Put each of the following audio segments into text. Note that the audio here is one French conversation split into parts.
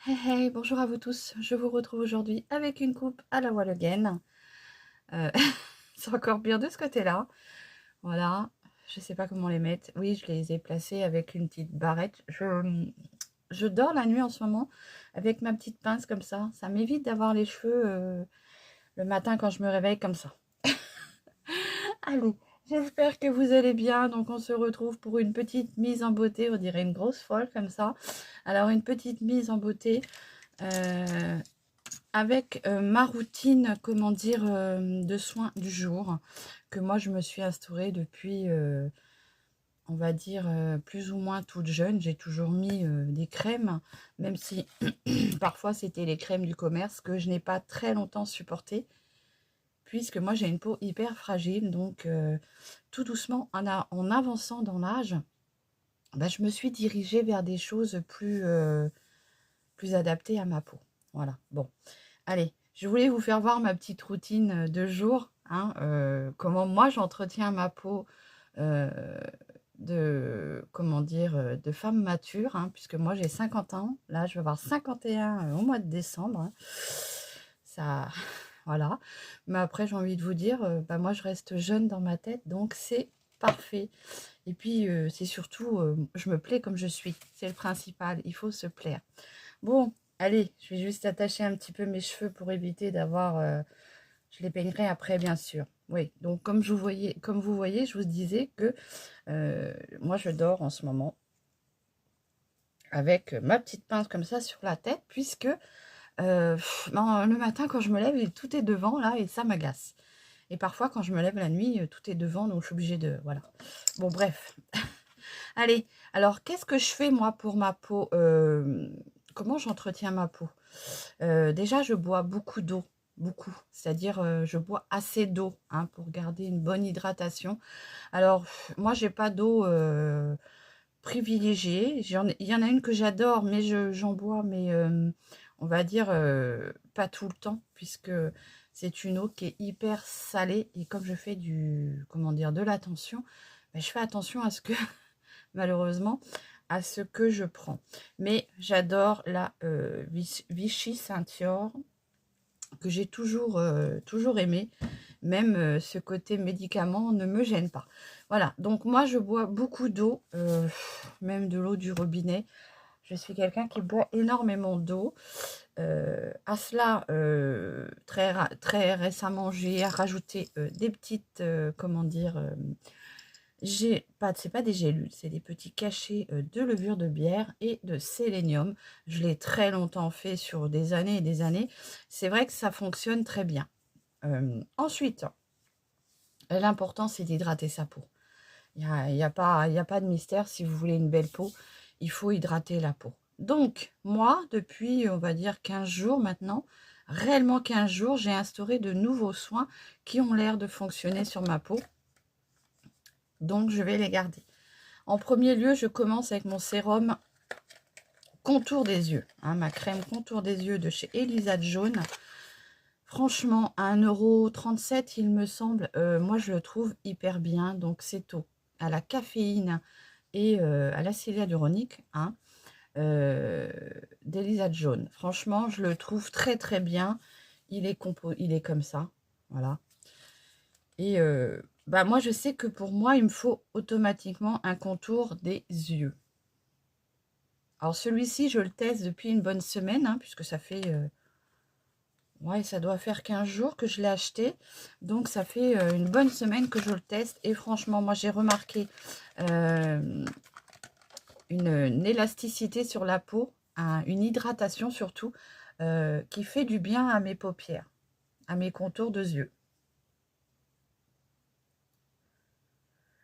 Hey, hey, bonjour à vous tous. Je vous retrouve aujourd'hui avec une coupe à la wall again. Euh, c'est encore bien de ce côté-là. Voilà. Je sais pas comment les mettre. Oui, je les ai placés avec une petite barrette. Je dors la nuit en ce moment avec ma petite pince comme ça. Ça m'évite d'avoir les cheveux le matin quand je me réveille comme ça. Allez, j'espère que vous allez bien. Donc, on se retrouve pour une petite mise en beauté. On dirait une grosse folle comme ça. Alors, une petite mise en beauté. Euh, avec ma routine, comment dire, de soins du jour, que moi je me suis instaurée depuis, on va dire, plus ou moins toute jeune. J'ai toujours mis des crèmes, même si parfois c'était les crèmes du commerce que je n'ai pas très longtemps supportées, puisque moi j'ai une peau hyper fragile. Donc tout doucement, en avançant dans l'âge, bah, je me suis dirigée vers des choses plus adaptées à ma peau. Voilà, bon. Allez, je voulais vous faire voir ma petite routine de jour, hein, comment moi j'entretiens ma peau euh, de, comment dire, de femme mature, hein, puisque moi j'ai 50 ans, là je vais avoir 51 au mois de décembre, hein. Ça, voilà. Mais après j'ai envie de vous dire, bah, moi je reste jeune dans ma tête, donc c'est parfait. Et puis c'est surtout, je me plais comme je suis, c'est le principal, il faut se plaire. Bon, allez, je vais juste attacher un petit peu mes cheveux pour éviter d'avoir... je les peignerai après, bien sûr. Oui, donc comme vous voyez, je vous disais que moi, je dors en ce moment avec ma petite pince comme ça sur la tête, puisque non, le matin, quand je me lève, tout est devant, là, et ça m'agace. Et parfois, quand je me lève la nuit, tout est devant, donc je suis obligée de... Voilà. Bon, bref. Allez, alors, qu'est-ce que je fais, moi, pour ma peau comment j'entretiens ma peau? Déjà, je bois beaucoup d'eau, beaucoup. C'est-à-dire, je bois assez d'eau, hein, pour garder une bonne hydratation. Alors, moi, j'ai pas d'eau privilégiée. Il y en a une que j'adore, mais j'en bois, mais on va dire pas tout le temps, puisque c'est une eau qui est hyper salée. Et comme je fais comment dire, de l'attention, ben, je fais attention à ce que, malheureusement, à ce que je prends. Mais j'adore la Vichy Saint-Dior, que j'ai toujours aimé. Même ce côté médicament ne me gêne pas. Voilà, donc moi je bois beaucoup d'eau, même de l'eau du robinet. Je suis quelqu'un qui boit énormément d'eau. À cela, très récemment, j'ai rajouté des petites, comment dire, c'est pas des gélules, c'est des petits cachets de levure de bière et de sélénium. Je l'ai très longtemps fait sur des années et des années. C'est vrai que ça fonctionne très bien. Ensuite, l'important c'est d'hydrater sa peau. Il y a pas de mystère. Si vous voulez une belle peau, il faut hydrater la peau. Donc, moi, depuis, on va dire 15 jours maintenant, réellement 15 jours, j'ai instauré de nouveaux soins qui ont l'air de fonctionner sur ma peau. Donc, je vais les garder. En premier lieu, je commence avec mon sérum contour des yeux, hein, ma crème contour des yeux de chez Elisa Jaune. Franchement, à 1,37 €, il me semble, moi je le trouve hyper bien. Donc c'est à la caféine et à l'acide hyaluronique, hein, d'Elisa Jaune. Franchement, je le trouve très très bien. Il est comme ça, voilà. Et bah moi je sais que pour moi, il me faut automatiquement un contour des yeux. Alors celui-ci, je le teste depuis une bonne semaine, hein, puisque ça fait, ouais, ça doit faire 15 jours que je l'ai acheté. Donc ça fait une bonne semaine que je le teste. Et franchement, moi j'ai remarqué euh, une élasticité sur la peau, une hydratation surtout, qui fait du bien à mes paupières, à mes contours de yeux.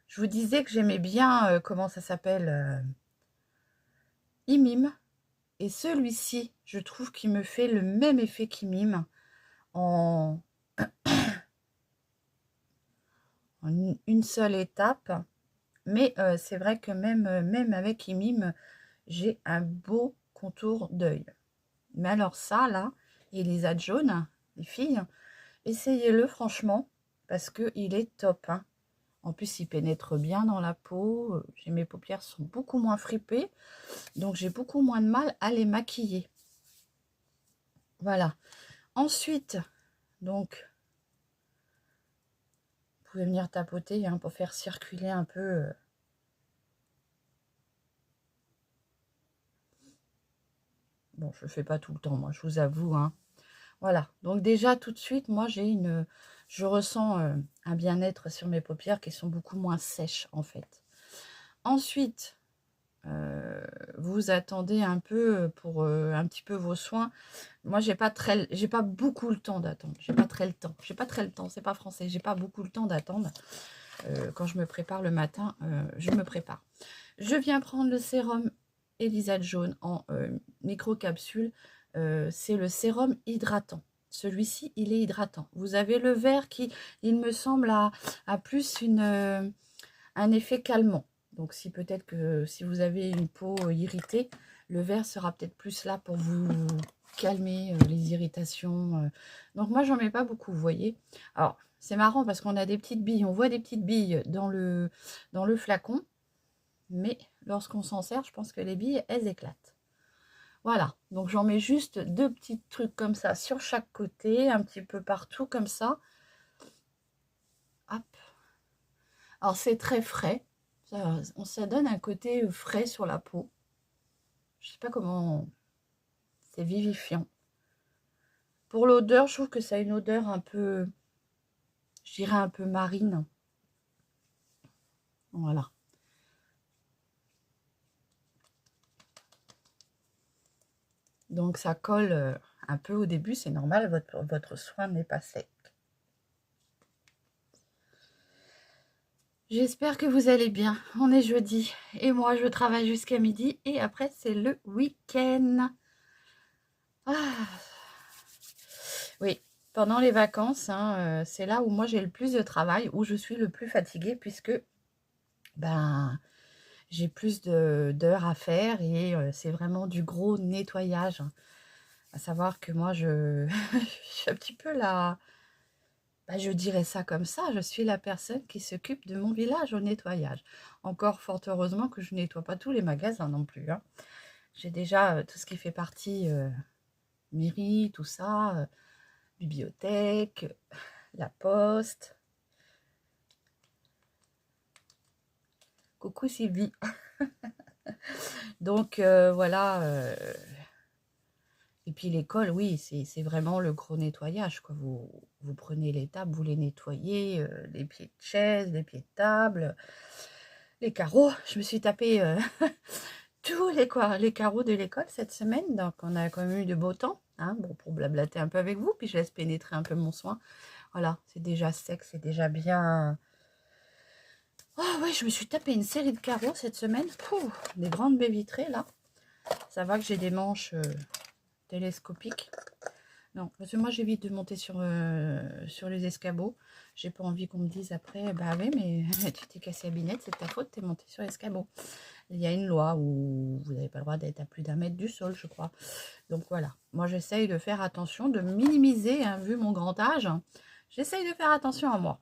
Je vous disais que j'aimais bien, comment ça s'appelle, Imim. Et celui-ci, je trouve qu'il me fait le même effet qu'Imim en, en une seule étape. Mais c'est vrai que même avec Imim, j'ai un beau contour d'œil. Mais alors ça, là, Elisa Jaune, les filles, essayez-le franchement, parce qu'il est top, hein. En plus, il pénètre bien dans la peau. Mes paupières sont beaucoup moins fripées, donc j'ai beaucoup moins de mal à les maquiller. Voilà. Ensuite, donc, vous pouvez venir tapoter hein, pour faire circuler un peu. Bon, je ne fais pas tout le temps, moi, je vous avoue. Hein. Voilà. Donc déjà, tout de suite, moi, je ressens un bien-être sur mes paupières qui sont beaucoup moins sèches, en fait. Ensuite, vous attendez un peu pour un petit peu vos soins. Moi, j'ai pas beaucoup le temps d'attendre. J'ai pas très le temps. C'est pas français. J'ai pas beaucoup le temps d'attendre. Quand je me prépare le matin, je me prépare. Je viens prendre le sérum Elisa Jaune en microcapsule. C'est le sérum hydratant. Celui-ci, il est hydratant. Vous avez le vert qui, il me semble, a plus un effet calmant. Donc, si peut-être que si vous avez une peau irritée, le vert sera peut-être plus là pour vous calmer les irritations. Donc, moi, j'en mets pas beaucoup, vous voyez. Alors, c'est marrant parce qu'on a des petites billes. On voit des petites billes dans le flacon. Mais lorsqu'on s'en sert, je pense que les billes, elles éclatent. Voilà, donc j'en mets juste 2 petits trucs comme ça sur chaque côté, un petit peu partout comme ça. Hop. Alors c'est très frais, ça donne un côté frais sur la peau. Je sais pas comment, c'est vivifiant. Pour l'odeur, je trouve que ça a une odeur un peu, je dirais un peu marine. Voilà. Donc ça colle un peu au début, c'est normal, votre soin n'est pas sec. J'espère que vous allez bien. On est jeudi et moi je travaille jusqu'à midi et après c'est le week-end. Ah. Oui, pendant les vacances, hein, c'est là où moi j'ai le plus de travail, où je suis le plus fatiguée puisque ben, j'ai plus d'heures à faire et c'est vraiment du gros nettoyage. À savoir que moi je, je suis un petit peu la... Ben, je dirais ça comme ça, je suis la personne qui s'occupe de mon village au nettoyage. Encore fort heureusement que je nettoie pas tous les magasins non plus. Hein. J'ai déjà tout ce qui fait partie mairie, tout ça, bibliothèque, la poste. Coucou Sylvie. Donc voilà. Et puis l'école, oui, c'est vraiment le gros nettoyage. Quoi. Vous prenez les tables, vous les nettoyez, les pieds de chaise, les pieds de table, les carreaux. Je me suis tapé tous les carreaux de l'école cette semaine. Donc on a quand même eu de beau temps. Hein, bon, pour blablater un peu avec vous, puis je laisse pénétrer un peu mon soin. Voilà, c'est déjà sec, c'est déjà bien. Oh ouais, je me suis tapé une série de carreaux cette semaine. Pouh, des grandes baies vitrées là. Ça va que j'ai des manches télescopiques. Non, parce que moi j'évite de monter sur les escabeaux. J'ai pas envie qu'on me dise après, bah oui, mais tu t'es cassé la binette, c'est ta faute, t'es monté sur l'escabeau. Il y a une loi où vous n'avez pas le droit d'être à plus d'1 mètre du sol, je crois. Donc voilà, moi j'essaye de faire attention, de minimiser, hein, vu mon grand âge. J'essaye de faire attention à moi.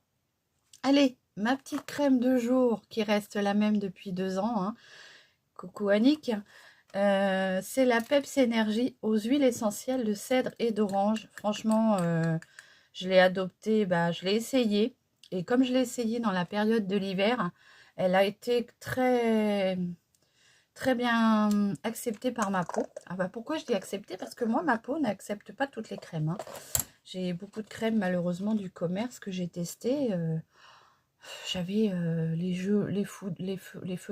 Allez, ma petite crème de jour qui reste la même depuis 2 ans. Hein. Coucou Annick. C'est la Peps Énergie aux huiles essentielles de cèdre et d'orange. Franchement, je l'ai adoptée, bah, je l'ai essayée. Et comme je l'ai essayée dans la période de l'hiver, elle a été très, très bien acceptée par ma peau. Ah bah, pourquoi je dis acceptée? Parce que moi, ma peau n'accepte pas toutes les crèmes. Hein. J'ai beaucoup de crèmes, malheureusement, du commerce que j'ai testées. J'avais les feux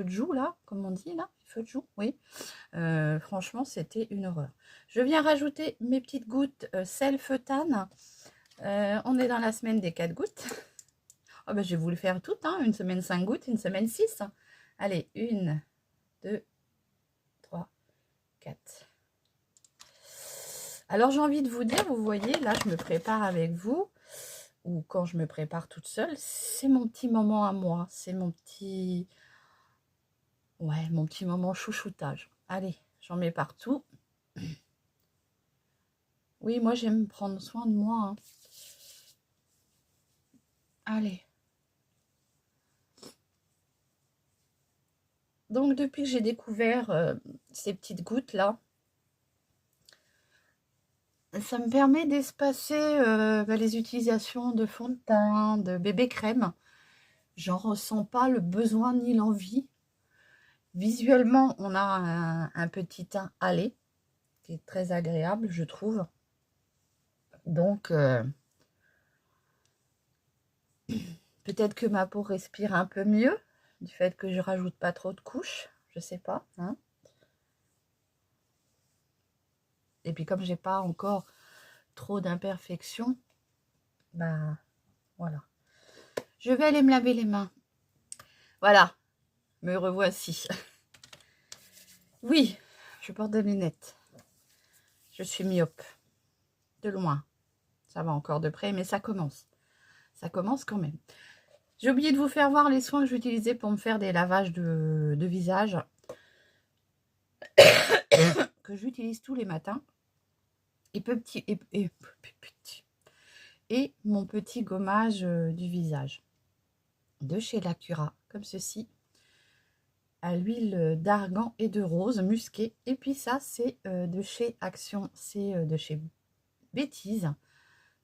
de joue, là, comme on dit, là, feux de joue, oui. Franchement, c'était une horreur. Je viens rajouter mes petites gouttes sel feutane. On est dans la semaine des 4 gouttes. Oh, ben, je vais vous le faire toutes, hein. Une semaine 5 gouttes, une semaine 6. Allez, 1, 2, 3, 4. Alors, j'ai envie de vous dire, vous voyez, là, je me prépare avec vous. Ou quand je me prépare toute seule, c'est mon petit moment à moi. C'est mon petit... Ouais, mon petit moment chouchoutage. Allez, j'en mets partout. Oui, moi, j'aime prendre soin de moi. Hein. Allez. Donc, depuis que j'ai découvert ces petites gouttes-là, Ça me permet d'espacer les utilisations de fond de teint, de bébé crème. J'en ressens pas le besoin ni l'envie. Visuellement, on a un petit teint hâlé qui est très agréable, je trouve. Donc, peut-être que ma peau respire un peu mieux du fait que je rajoute pas trop de couches. Je sais pas. Hein. Et puis, comme j'ai pas encore trop d'imperfections, bah voilà. Je vais aller me laver les mains. Voilà, me revoici. Oui, je porte des lunettes. Je suis myope. De loin. Ça va encore de près, mais ça commence. Ça commence quand même. J'ai oublié de vous faire voir les soins que j'utilisais pour me faire des lavages de visage. Que j'utilise tous les matins. Et mon petit gommage du visage. De chez Lacura, comme ceci. À l'huile d'argan et de rose musquée. Et puis ça, c'est de chez Action. C'est de chez Bêtise.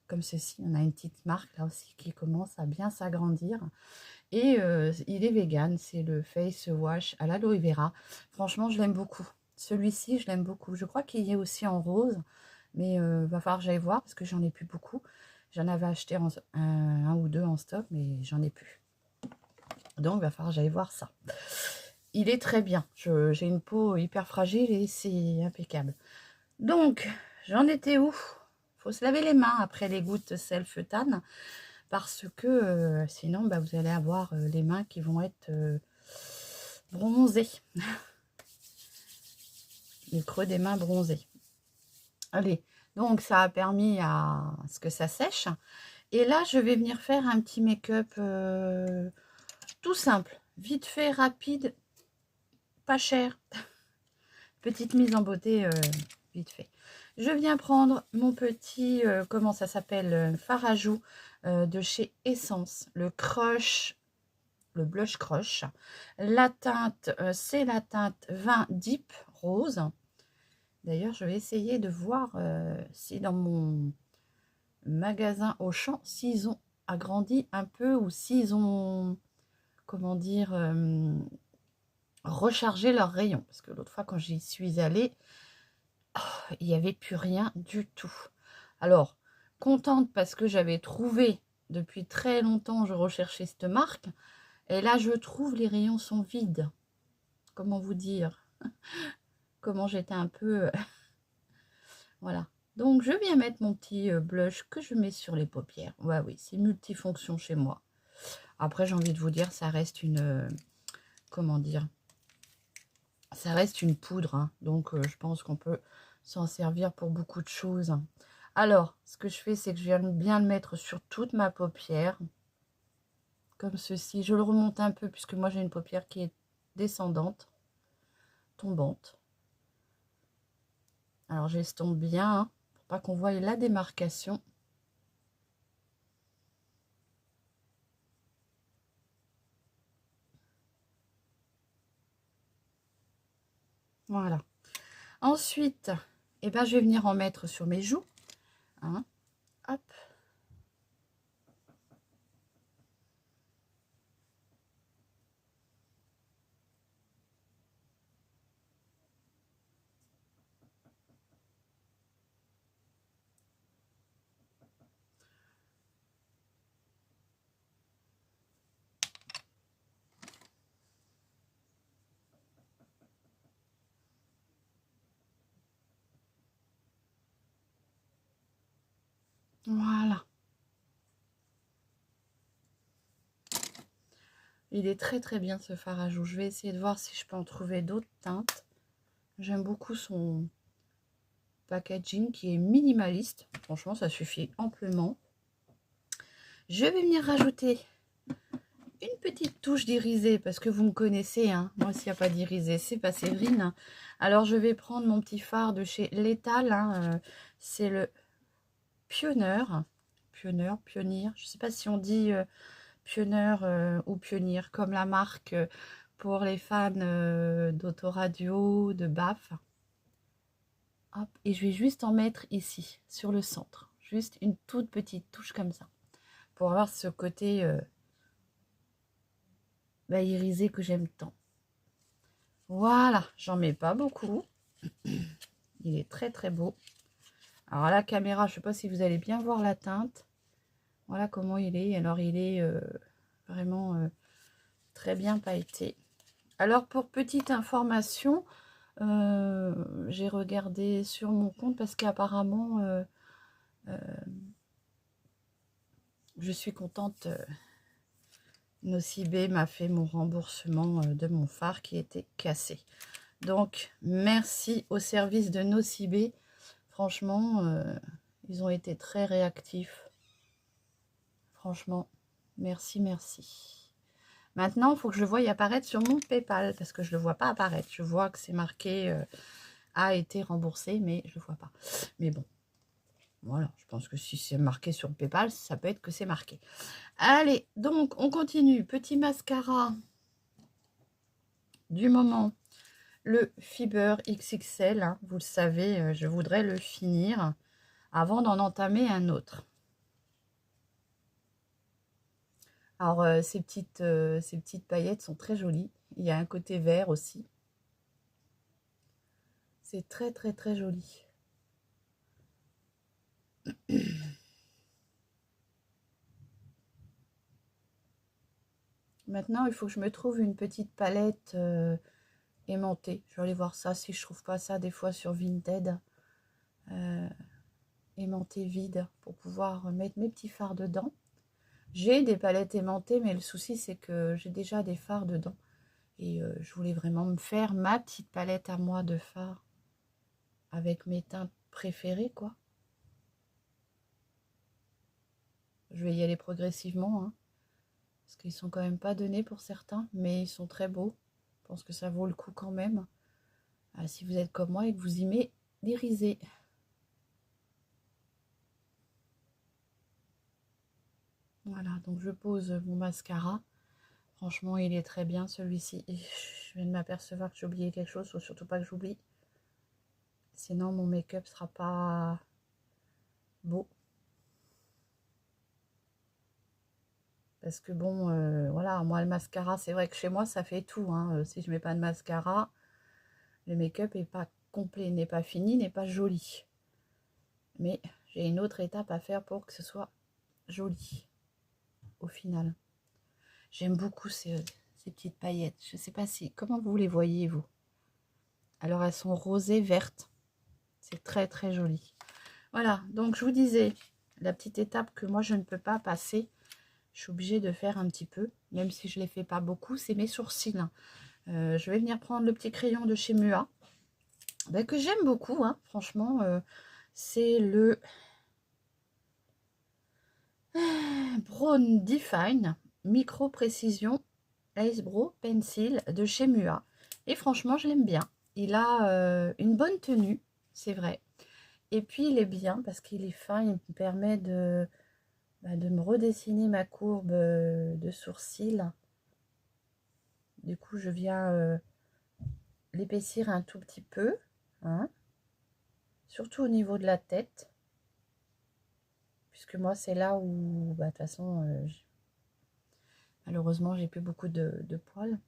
Comme ceci, on a une petite marque là aussi qui commence à bien s'agrandir. Et il est vegan, c'est le Face Wash à l'aloe vera. Franchement, je l'aime beaucoup. Celui-ci, je l'aime beaucoup. Je crois qu'il y est aussi en rose, mais va falloir que j'aille voir parce que j'en ai plus beaucoup. J'en avais acheté un ou deux en stock, mais j'en ai plus. Donc, il va falloir que j'aille voir ça. Il est très bien. J'ai une peau hyper fragile et c'est impeccable. Donc, j'en étais où? Faut se laver les mains après les gouttes Self-Tan parce que sinon, vous allez avoir les mains qui vont être bronzées. Le creux des mains bronzés. Allez, donc ça a permis à ce que ça sèche. Et là, je vais venir faire un petit make-up tout simple, vite fait, rapide, pas cher. Petite mise en beauté vite fait. Je viens prendre mon petit, comment ça s'appelle, fard à joues de chez Essence, le Crush, le Blush Crush. La teinte, c'est la teinte 20 Deep Rose. D'ailleurs, je vais essayer de voir si dans mon magasin Auchan, s'ils ont agrandi un peu ou s'ils ont, comment dire, rechargé leur rayon. Parce que l'autre fois, quand j'y suis allée, il n'y avait plus rien du tout. Alors, contente parce que j'avais trouvé, depuis très longtemps, je recherchais cette marque. Et là, je trouve les rayons sont vides. Comment vous dire? Comment j'étais un peu... voilà. Donc, je viens mettre mon petit blush que je mets sur les paupières. Ouais, oui, c'est multifonction chez moi. Après, j'ai envie de vous dire, ça reste une... comment dire? Ça reste une poudre. Hein. Donc, je pense qu'on peut s'en servir pour beaucoup de choses. Alors, ce que je fais, c'est que je viens bien le mettre sur toute ma paupière. Comme ceci. Je le remonte un peu, puisque moi, j'ai une paupière qui est descendante, tombante. Alors, j'estompe bien, hein, pour pas qu'on voie la démarcation. Voilà. Ensuite, je vais venir en mettre sur mes joues. Hein. Hop. Voilà. Il est très très bien ce fard à joues. Je vais essayer de voir si je peux en trouver d'autres teintes. J'aime beaucoup son packaging qui est minimaliste. Franchement, ça suffit amplement. Je vais venir rajouter une petite touche d'irisé parce que vous me connaissez. Hein. Moi, s'il n'y a pas d'irisé, c'est pas Séverine. Alors, je vais prendre mon petit fard de chez Lethal. Hein. C'est le Pionnier. Je ne sais pas si on dit Pionnier ou Pionnier, comme la marque pour les fans d'autoradio, de BAF. Hop, et je vais juste en mettre ici, sur le centre. Juste une toute petite touche comme ça. Pour avoir ce côté irisé que j'aime tant. Voilà, j'en mets pas beaucoup. Il est très très beau. Alors à la caméra, je ne sais pas si vous allez bien voir la teinte. Voilà comment il est. Alors il est vraiment très bien pailleté. Alors pour petite information, j'ai regardé sur mon compte parce qu'apparemment je suis contente. Nocibé m'a fait mon remboursement de mon phare qui était cassé. Donc merci au service de Nocibé. Franchement, ils ont été très réactifs. Franchement, merci, merci. Maintenant, il faut que je voie apparaître sur mon PayPal parce que je ne le vois pas apparaître. Je vois que c'est marqué a été remboursé, mais je ne le vois pas. Mais bon, voilà, je pense que si c'est marqué sur le PayPal, ça peut être que c'est marqué. Allez, donc on continue. Petit mascara du moment. Le Fiber XXL, hein, vous le savez, je voudrais le finir avant d'en entamer un autre. Alors, ces petites paillettes sont très jolies. Il y a un côté vert aussi. C'est très, très, très joli. Maintenant, il faut que je me trouve une petite palette aimantée. Je vais aller voir ça si je trouve pas ça des fois sur Vinted. Aimantée vide pour pouvoir mettre mes petits fards dedans. J'ai des palettes aimantées, mais le souci, c'est que j'ai déjà des fards dedans. Et je voulais vraiment me faire ma petite palette à moi de fards avec mes teintes préférées, quoi. Je vais y aller progressivement, hein, parce qu'ils sont quand même pas donnés pour certains, mais ils sont très beaux. Je pense que ça vaut le coup quand même. Si vous êtes comme moi et que vous aimez l'iriser. Voilà, donc je pose mon mascara. Franchement, il est très bien celui-ci. Je viens de m'apercevoir que j'ai oublié quelque chose. Faut surtout pas que j'oublie. Sinon, mon make-up sera pas beau. Parce que bon, voilà, moi le mascara, c'est vrai que chez moi, ça fait tout. Hein. Si je mets pas de mascara, le make-up n'est pas complet, n'est pas fini, n'est pas joli. Mais j'ai une autre étape à faire pour que ce soit joli au final. J'aime beaucoup ces petites paillettes. Je ne sais pas si... Comment vous les voyez, vous? Alors, elles sont rosées, vertes. C'est très, très joli. Voilà, donc je vous disais, la petite étape que moi, je ne peux pas passer, je suis obligée de faire un petit peu, même si je ne les fais pas beaucoup, c'est mes sourcils. Je vais venir prendre le petit crayon de chez Mua, que j'aime beaucoup, hein, franchement. C'est le Brown Define Micro Précision Ace Brow Pencil de chez Mua. Et franchement, je l'aime bien. Il a une bonne tenue, c'est vrai. Et puis, il est bien parce qu'il est fin. Il me permet de me redessiner ma courbe de sourcil. Du coup, je viens l'épaissir un tout petit peu. Hein, surtout au niveau de la tête. Puisque moi, c'est là où, de toute façon, malheureusement, j'ai plus beaucoup de poils.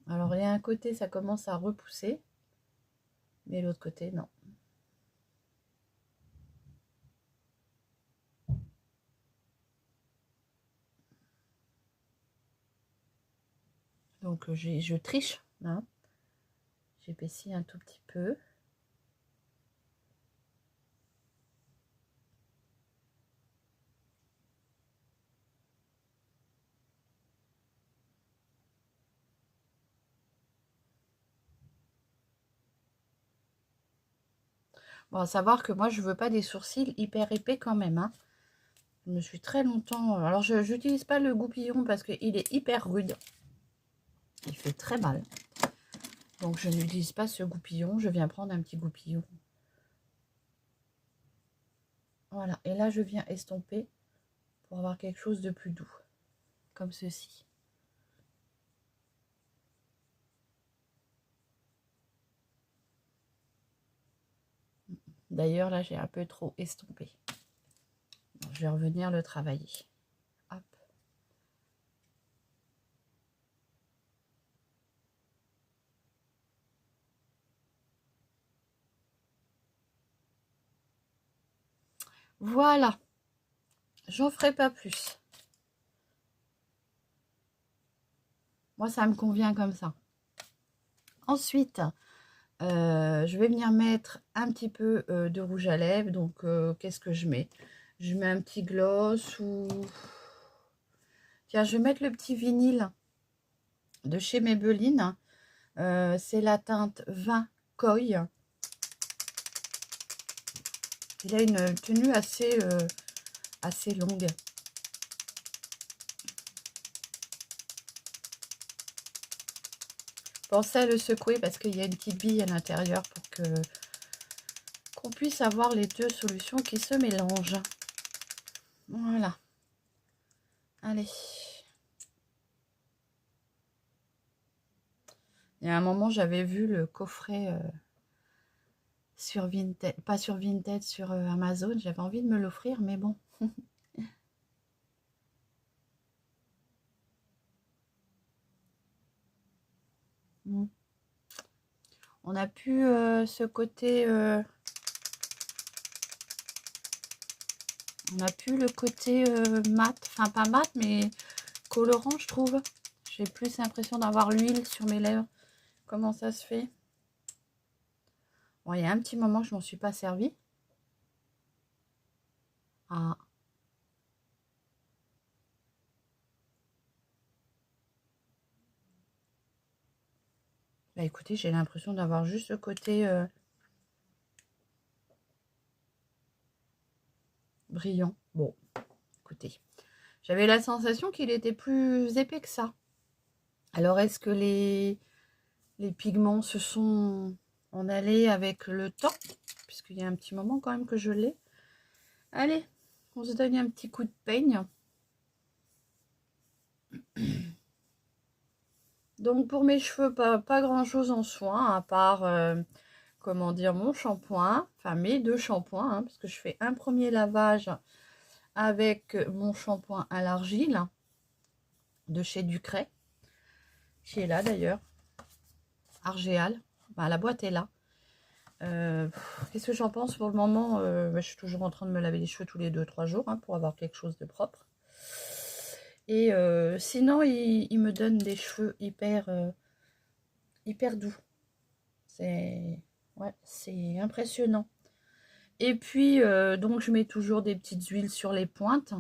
Alors, il y a un côté, ça commence à repousser. Mais l'autre côté, non. Donc, je triche. Hein. J'épaissis un tout petit peu. Bon, à savoir que moi, je veux pas des sourcils hyper épais quand même. Hein. Je me suis très longtemps... Alors, je n'utilise pas le goupillon parce qu'il est hyper rude. Il fait très mal. Donc, je n'utilise pas ce goupillon. Je viens prendre un petit goupillon. Voilà. Et là, je viens estomper pour avoir quelque chose de plus doux. Comme ceci. D'ailleurs, là, j'ai un peu trop estompé. Bon, je vais revenir le travailler. Hop. Voilà. J'en ferai pas plus. Moi, ça me convient comme ça. Ensuite, je vais venir mettre un petit peu de rouge à lèvres. Donc, qu'est-ce que je mets? Je mets un petit gloss ou... Tiens, je vais mettre le petit vinyle de chez Maybelline. C'est la teinte 20 Koi. Il a une tenue assez longue. Pensez à le secouer parce qu'il y a une petite bille à l'intérieur pour qu'on puisse avoir les deux solutions qui se mélangent. Voilà. Allez. Il y a un moment, j'avais vu le coffret sur Vinted, pas sur Vinted, sur Amazon. J'avais envie de me l'offrir, mais bon. On a pu ce côté... on a pu le côté mat, enfin pas mat, mais colorant, je trouve. J'ai plus l'impression d'avoir l'huile sur mes lèvres. Comment ça se fait? Bon, il y a un petit moment, je m'en suis pas servi. Ah. Bah écoutez, j'ai l'impression d'avoir juste le côté brillant. Bon, écoutez. J'avais la sensation qu'il était plus épais que ça. Alors, est-ce que les pigments se sont en allés avec le temps? Puisqu'il y a un petit moment quand même que je l'ai. Allez, on se donne un petit coup de peigne. Donc, pour mes cheveux, pas grand-chose en soin, à part, comment dire, mon shampoing. Enfin, mes deux shampoings, hein, parce que je fais un premier lavage avec mon shampoing à l'argile de chez Ducray, qui est là d'ailleurs. Argéal. Bah, la boîte est là. Qu'est-ce que j'en pense pour le moment? Je suis toujours en train de me laver les cheveux tous les 2-3 jours hein, pour avoir quelque chose de propre. Et sinon, il me donne des cheveux hyper doux. C'est ouais, c'est impressionnant. Et puis, donc, je mets toujours des petites huiles sur les pointes.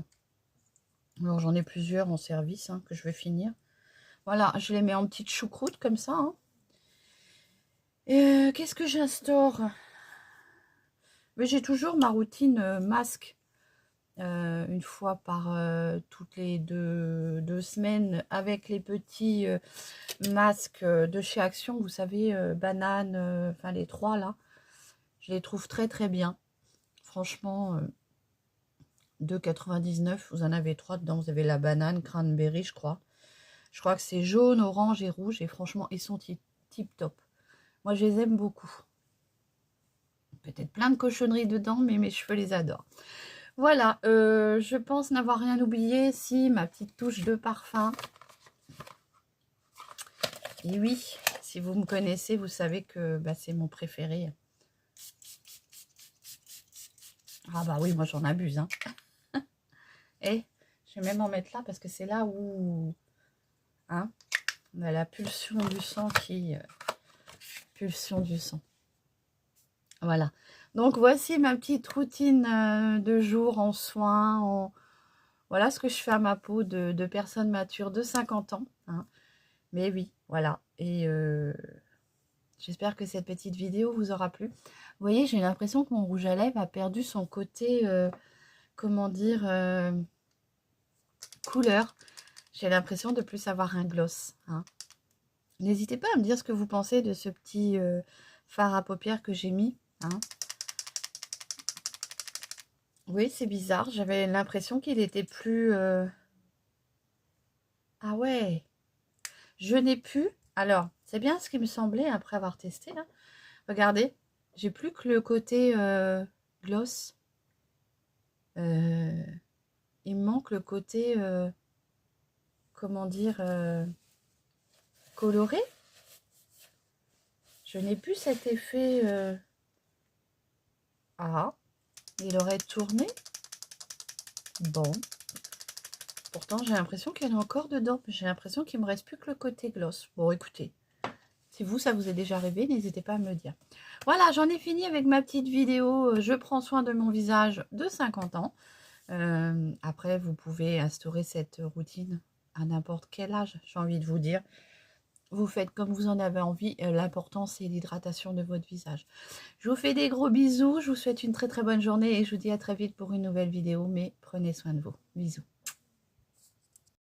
Alors, j'en ai plusieurs en service hein, que je vais finir. Voilà, je les mets en petites choucroutes comme ça. Hein. Qu'est-ce que j'instaure? Mais j'ai toujours ma routine masque. Une fois par toutes les deux semaines avec les petits masques de chez Action, vous savez, banane, enfin les trois là. Je les trouve très très bien. Franchement, 2,99, vous en avez trois dedans. Vous avez la banane, cranberry, je crois. Je crois que c'est jaune, orange et rouge. Et franchement, ils sont tip top. Moi, je les aime beaucoup. Peut-être plein de cochonneries dedans, mais mes cheveux les adorent. Voilà, je pense n'avoir rien oublié. Si, ma petite touche de parfum. Et oui, si vous me connaissez, vous savez que bah, c'est mon préféré. Ah bah oui, moi j'en abuse. Hein. Et je vais même en mettre là parce que c'est là où hein, on a la pulsion du sang qui... pulsion du sang. Voilà. Donc voici ma petite routine de jour en soins. Voilà ce que je fais à ma peau de personne mature de 50 ans. Hein. Mais oui, voilà. Et j'espère que cette petite vidéo vous aura plu. Vous voyez, j'ai l'impression que mon rouge à lèvres a perdu son côté, comment dire, couleur. J'ai l'impression de plus avoir un gloss. Hein. N'hésitez pas à me dire ce que vous pensez de ce petit fard à paupières que j'ai mis. Hein. Oui, c'est bizarre. J'avais l'impression qu'il était plus... Ah ouais. Je n'ai plus... Alors, c'est bien ce qui me semblait après avoir testé. Là. Regardez. J'ai plus que le côté gloss. Il me manque le côté, comment dire, coloré. Je n'ai plus cet effet... Ah, il aurait tourné. Bon. Pourtant, j'ai l'impression qu'elle est encore dedans. J'ai l'impression qu'il me reste plus que le côté gloss. Bon, écoutez, si vous, ça vous est déjà arrivé, n'hésitez pas à me le dire. Voilà, j'en ai fini avec ma petite vidéo. Je prends soin de mon visage de 50 ans. Après, vous pouvez instaurer cette routine à n'importe quel âge, j'ai envie de vous dire. Vous faites comme vous en avez envie. L'important, c'est l'hydratation de votre visage. Je vous fais des gros bisous. Je vous souhaite une très très bonne journée et je vous dis à très vite pour une nouvelle vidéo. Mais prenez soin de vous. Bisous.